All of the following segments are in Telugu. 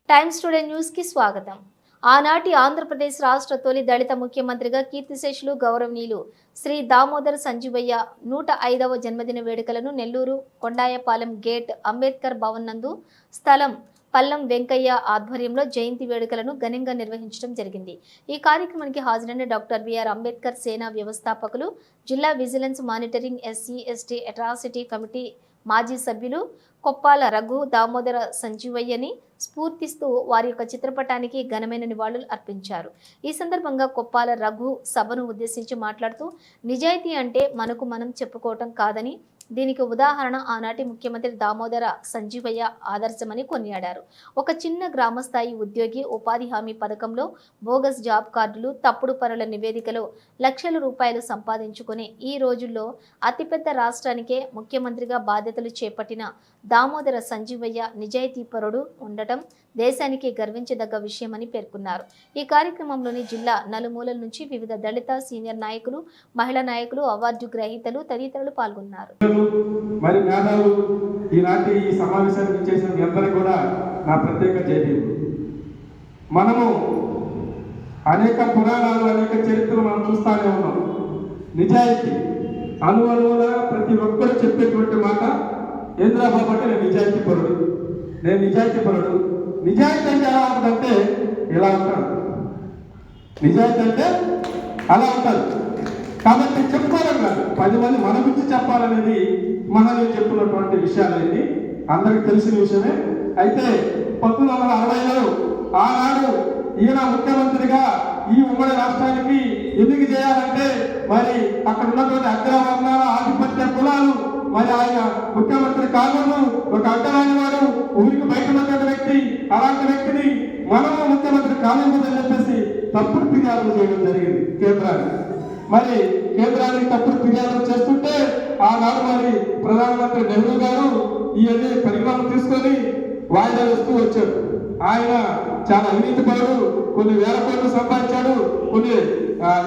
టైమ్స్ టుడే న్యూస్ కి స్వాగతం. ఆనాటి ఆంధ్రప్రదేశ్ రాష్ట్ర తొలి దళిత ముఖ్యమంత్రిగా కీర్తిశేషులు గౌరవనీయులు శ్రీ దామోదర సంజీవయ్య 105వ జన్మదిన వేడుకలను నెల్లూరు కొండాయపాలెం గేట్ అంబేద్కర్ భవన్ నందు స్థలం పల్లం వెంకయ్య ఆధ్వర్యంలో జయంతి వేడుకలను ఘనంగా నిర్వహించడం జరిగింది. ఈ కార్యక్రమానికి హాజరైన డాక్టర్ బిఆర్ అంబేద్కర్ సేనా వ్యవస్థాపకులు, జిల్లా vigilance monitoring SC ST atrocity committee మాజీ సభ్యులు కొప్పాల రఘు దామోదర సంజీవయ్యని స్ఫూర్తిస్తూ వారి యొక్క చిత్రపటానికి ఘనమైన నివాళులు అర్పించారు. ఈ సందర్భంగా కొప్పాల రఘు సభను ఉద్దేశించి మాట్లాడుతూ, నిజాయితీ అంటే మనకు మనం చెప్పుకోవటం కాదని, దీనికి ఉదాహరణ ఆనాటి ముఖ్యమంత్రి దామోదర సంజీవయ్య ఆదర్శమని కొనియాడారు. ఒక చిన్న గ్రామస్థాయి ఉద్యోగి ఉపాధి హామీ పథకంలో బోగస్ జాబ్ కార్డులు, తప్పుడు పనుల నివేదికలో లక్షల రూపాయలు సంపాదించుకునే ఈ రోజుల్లో అతిపెద్ద రాష్ట్రానికే ముఖ్యమంత్రిగా బాధ్యతలు చేపట్టిన దామోదర సంజీవయ్య నిజాయితీపరుడు ఉండటం దేశానికి గర్వించదగ్గ విషయమని పేర్కొన్నారు. ఈ కార్యక్రమంలోని జిల్లా నలుమూలల నుంచి వివిధ దళిత సీనియర్ నాయకులు, మహిళా నాయకులు, అవార్డు గ్రహీతలు తదితరులు పాల్గొన్నారు. మరి మేధావులు ఈనాటి ఈ సమావేశానికి చేసిన అందరికీ కూడా నా ప్రత్యేక జైలు. మనము అనేక పురాణాలు, అనేక చరిత్రలు మనం చూస్తూనే ఉన్నాం. నిజాయితీ అనువనువుల ప్రతి ఒక్కరు చెప్పేటువంటి మాట ఏంద్రాబాబు అంటే నేను నిజాయితీ పరుడు, నేను నిజాయితీ పరుడు. నిజాయితీ అంటే ఎలా ఉంటుందంటే ఇలా ఉంటాడు, నిజాయితీ అంటే అలా ఉంటాడు. కాబట్టి చెప్పుకోవడం కాదు, 10 మంది మన గురించి చెప్పాలనేది మనం చెప్పుకున్నటువంటి విషయాలన్నీ అందరికి తెలిసిన విషయమే. అయితే 1960లో ఆనాడు ఈయన ముఖ్యమంత్రిగా ఈ ఉమ్మడి రాష్ట్రానికి ఎందుకు చేయాలంటే మరి అక్కడ ఉన్నటువంటి అగ్రవర్ణాల ఆధిపత్య కులాలు, మరి ఆయన ముఖ్యమంత్రి కాకుండా ఒక అడ్డరాని వాడు, ఊరికి బయట ఉన్నటువంటి వ్యక్తి, అలాంటి వ్యక్తిని మనము ముఖ్యమంత్రి కాలేదని చెప్పేసి తప్పుడు ఫిర్యాదులు చేయడం జరిగింది కేంద్రానికి. మరి కేంద్రానికి తప్పుడు ఫిర్యాదులు చేస్తుంటే ఆనాడు మరి ప్రధానమంత్రి నెహ్రూ గారు ఇవన్నీ పరిగణన తీసుకొని వాయిదా వేస్తూ వచ్చాడు. ఆయన చాలా అవినీతిపరుడు, కొన్ని వేల కోట్లు సంపాదించాడు, కొన్ని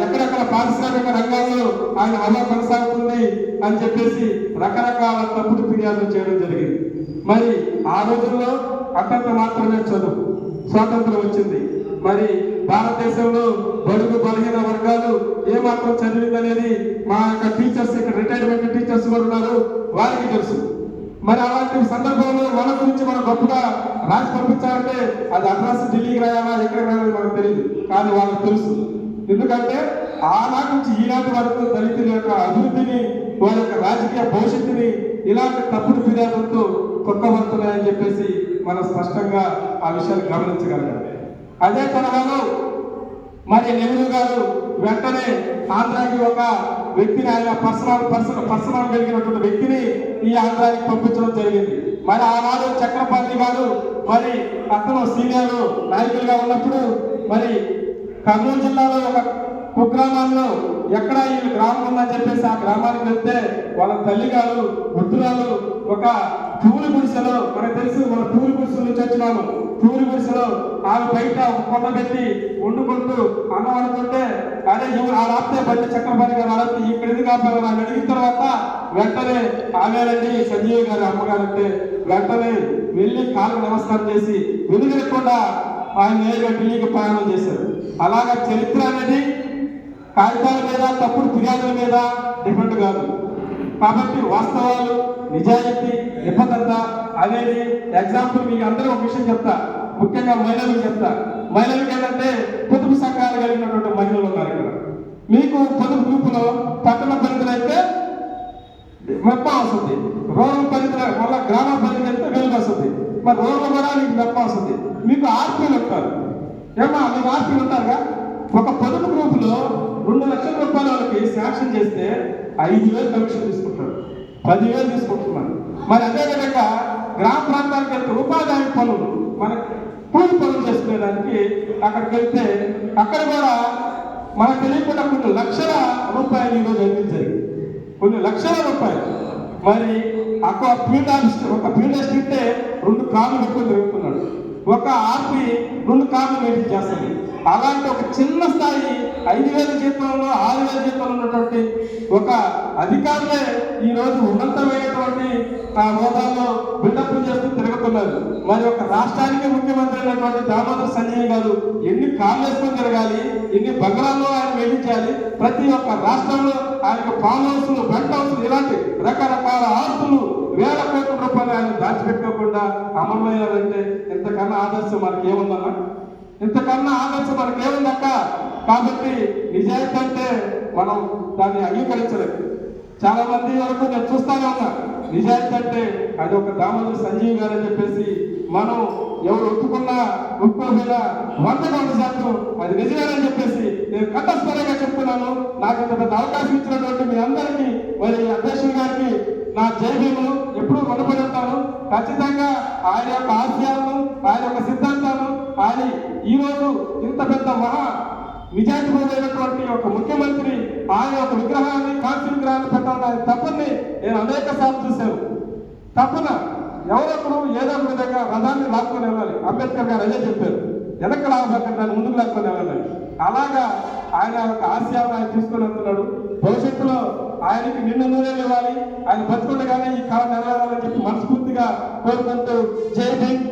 ఎక్కడెక్కడ పారిశ్రామిక రంగాల్లో ఆయన హవా కొనసాగుతుంది అని చెప్పేసి రకరకాల తప్పుడు ఫిర్యాదులు చేయడం జరిగింది. మరి ఆ రోజుల్లో అంతంత మాత్రమే చదువు, స్వాతంత్రం వచ్చింది. మరి భారతదేశంలో బడుగు బలహీన వర్గాలు ఏమాత్రం చదివిందనేది మా యొక్క టీచర్స్, ఇక్కడ రిటైర్మెంట్ టీచర్స్ కూడా ఉన్నారు, వారికి తెలుసు. మరి అలాంటి సందర్భంలో మన గురించి మనం గొప్పగా రాసి పంపించాలంటే అది అడ్రస్ ఢిల్లీకి రాయాలా, ఎక్కడికి రాయాలని మనకు తెలియదు, కానీ వాళ్ళకి తెలుసు. ఎందుకంటే ఆనాటి నుంచి ఈనాటి వరకు దళితుల యొక్క అభివృద్ధిని, వారి యొక్క రాజకీయ భవిష్యత్తుని ఇలాంటి తప్పుడు ఫిర్యాదులతో కొక్కబడుతున్నాయని చెప్పేసి మనం స్పష్టంగా ఆ విషయాన్ని గమనించగలిగాం. అదే తరహాలో మరి నెహ్రూ గారు వెంటనే ఆంధ్రాకి ఒక వ్యక్తిని, ఆయన పర్సనల్ కలిగినటువంటి వ్యక్తిని ఈ ఆంధ్రానికి పంపించడం జరిగింది. మరి ఆనాడు చక్రపాణి గారు మరి అతను సీనియర్ నాయకులుగా ఉన్నప్పుడు మరి కర్నూలు జిల్లాలో ఒక కుగ్రామాల్లో ఎక్కడ ఈ గ్రామం ఉందని చెప్పేసి ఆ గ్రామానికి వెళ్తే వాళ్ళ తల్లి గారు వృద్ధురాలు ఒక పూలి గుడిసెలో, మనకు తెలుసు మన పూలి గుడిసెల నుంచి వచ్చినాము, పూలి గుడిసెలో ఆమె బయట ఒక కొండ పెట్టి వండుకుంటూ అన్నం అనుకుంటే, అదే ఆ రాత్రే బట్టి చక్రపాణి గారు ఆడితే ఇక్కడ ఎందుకు ఆపారు అని అడిగిన తర్వాత వెంటనే ఆమెనండి సంజీవ్ గారి అమ్మగారంటే వెంటనే వెళ్ళి కాళ్ళకు నమస్కారం చేసి వెనుగకుండా ఆయన నేరుగా ఢిల్లీకి ప్రయాణం చేశారు. అలాగా చరిత్ర అనేది కాగితాల మీద, తప్పుడు ఫిర్యాదుల మీద డిపెండ్ కాదు. కాబట్టి వాస్తవాలు, నిజాయితీ, నిబద్ధత అనేది ఎగ్జాంపుల్ మీకు అందరూ ఒక విషయం చెప్తా, ముఖ్యంగా మహిళలకు చెప్తా. మహిళలకు ఏంటంటే పొదుపు సంఘాలు కలిగినటువంటి మహిళలు ఉన్నారు ఇక్కడ. మీకు పొదుపు గ్రూపులో పట్టణ పరిధిలో అయితే మెప్ప వస్తుంది, రూరల్ పరిధిలో మళ్ళీ గ్రామ పరిధిలో అయితే వెలుగు వస్తుంది, మరి రూరల్ కూడా మీకు మెప్ప వస్తుంది. మీకు ఆర్పీలు ఉంటారు, ఏమా మీకు ఆర్పీలు ఉంటారుగా. ఒక పొదుపు గ్రూపులో 2 లక్షల రూపాయల వాళ్ళకి శాంక్షన్ చేస్తే 5,000 కమిషన్ తీసుకుంటారు, 10,000 తీసుకుంటున్నారు. మరి అదేవిధంగా గ్రామ ప్రాంతానికి వెళ్తే ఉపాధి హామీ పనులు, మనకి కూలి పనులు చేసుకునేదానికి అక్కడికి వెళ్తే అక్కడ కూడా మనకు తెలియకుండా కొన్ని లక్షల రూపాయలు ఈరోజు అందించారు, కొన్ని లక్షల రూపాయలు. మరి ఒక ఫీల్డ్ అసిస్టెంట్ 2 కార్లు పెట్టుకొని తిరుగుతున్నాడు, ఒక ఆర్పీ 2 కార్లు మెయింటైన్ చేస్తుంది. అలాంటి ఒక చిన్న స్థాయి 5,000 జీతంలో 6,000 జీతంలో ఉన్నటువంటి ఒక అధికారులే ఈ రోజు ఉన్నతమైనటువంటి ఆ హోదాలో బిల్డప్ చేస్తూ తిరుగుతున్నారు. మరి ఒక రాష్ట్రానికి ముఖ్యమంత్రి అయినటువంటి దామోదర్ సంజయ్ గారు ఎన్ని కాళ్ళు వేసుకొని తిరగాలి, ఎన్ని బంగ్లాల్లో ఆయన వేయించాలి, ప్రతి ఒక్క రాష్ట్రంలో ఆయనకు ఫామ్ హౌస్లు, బెంట్ హౌస్లు, ఇలాంటి రకరకాల ఆస్తులు వేల కోట్ల రూపాయలు ఆయన దాచిపెట్టుకోకుండా అమలయ్యారంటే ఇంతకన్నా ఆదర్శం మనకి ఏముందన్నా? ఇంతకన్నా ఆదర్శం మనకి ఏముందక్క? కాబట్టి నిజాయితీ అంటే మనం దాన్ని అంగీకరించలేదు. చాలా మంది వరకు నేను చూస్తానే ఉన్నా, నిజాయితీ అంటే అది ఒక దామోదర్ సంజీవ్ గారు అని చెప్పేసి మనం ఎవరు ఒప్పుకున్నా ఒప్పుకోకపోయినా 100% అది నిజమేనని చెప్పేసి నేను కంఠస్వరంగా చెప్తున్నాను. నాకు ఇంత పెద్ద అవకాశం ఇచ్చినటువంటి మీ అందరికీ, మరి అధ్యక్షుల గారికి నా జై భీములు. ఎప్పుడూ రుణపడి ఉంటాను. ఖచ్చితంగా ఆయన యొక్క ఆశయాలను, ఆయన యొక్క సిద్ధాంతాలను, ఆయన ఈరోజు ఇంత పెద్ద మహా నిజాయితీమైనటువంటి ఒక ముఖ్యమంత్రి ఆయన ఒక విగ్రహాన్ని, కాంతి విగ్రహాన్ని పెట్టాలని తప్పని నేను అనేక సార్లు చూశాను. తప్పన ఎవరొకరు ఏదో ఒక విధంగా రథాన్ని లాక్కొని వెళ్ళాలి. అంబేద్కర్ గారు అదే చెప్పారు, వెనక్కి లాగకుండా ముందుకు లాక్కొని వెళ్ళాలి. అలాగా ఆయన యొక్క ఆశయాలను ఆయన తీసుకొని వెళ్తున్నాడు. భవిష్యత్తులో ఆయనకి నిన్ను నూనెలు ఇవ్వాలి, ఆయన బతుకుండగానే ఈ కాలం నెరవేరాలని చెప్పి మనస్ఫూర్తిగా కోరుకుంటూ జై భీమ్.